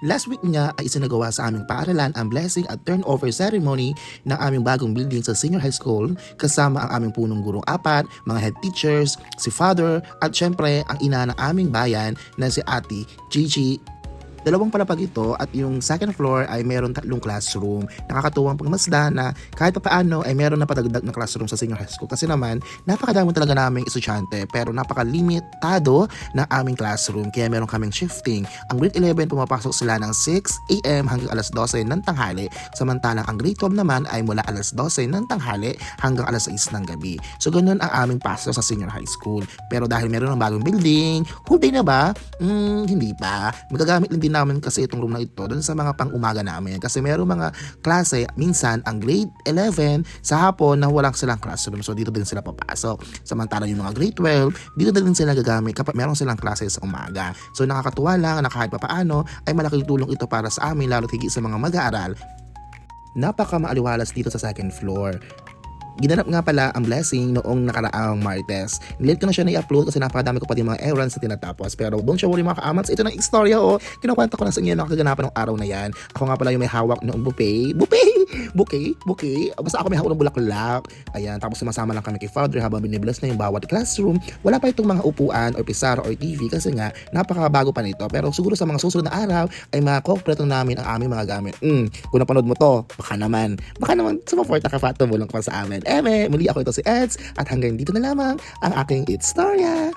Last week nga ay isinagawa sa aming paaralan ang blessing at turnover ceremony ng aming bagong building sa senior high school kasama ang aming punong gurong apat, mga head teachers, si father at syempre ang ina ng aming bayan na si Ate Gigi. Dalawang palapag ito at yung second floor ay meron 3 classroom. Nakakatuwang pagmasda na kahit paano ay meron na padagdag na classroom sa senior high school kasi naman napakadami talaga naming estudyante pero napakalimitado na aming classroom kaya meron kaming shifting. Ang grade 11 pumapasok sila ng 6 a.m. hanggang alas 12 ng tanghali samantalang ang grade 12 naman ay mula alas 12 ng tanghali hanggang alas 6 ng gabi. So ganun ang aming pasok sa senior high school. Pero dahil meron ng bagong building, whole day na ba? Hindi pa. Magagamit din namin kasi itong room na ito doon sa mga pang-umaga namin kasi meron mga klase minsan ang grade 11 sa hapon na walang silang classroom so dito din sila papasok samantalang yung mga grade 12 dito din sila gagamit kapag meron silang klase sa umaga so nakakatuwa lang na kahit papaano ay malaking tulong ito para sa amin lalo higit sa mga mag-aaral. Napaka maaliwalas dito sa second floor. Ginanap nga pala ang blessing noong nakaraang Martes. Nilate ko na siya na i-upload kasi napakadami ko pa din mga errands na tinatapos. Pero don't you worry mga kaamats, ito na istorya Kinukwento ko na sa inyo na kaganapan ng araw na yan. Ako nga pala yung may hawak noong bouquet. Basta ako may hawak ng bulaklak. Ayan, tapos sumasama lang kami kay Father habang binibless na yung bawat classroom. Wala pa itong mga upuan or pisara or TV kasi nga napakabago pa nito. Pero siguro sa mga susunod na araw ay makakopleto namin ang aming mga gamit. Kung napanood mo to, baka naman sumaport ka pa tumulong ka pa sa amin. Muli ako ito si Eds at hanggang dito na lamang ang aking It's Storya.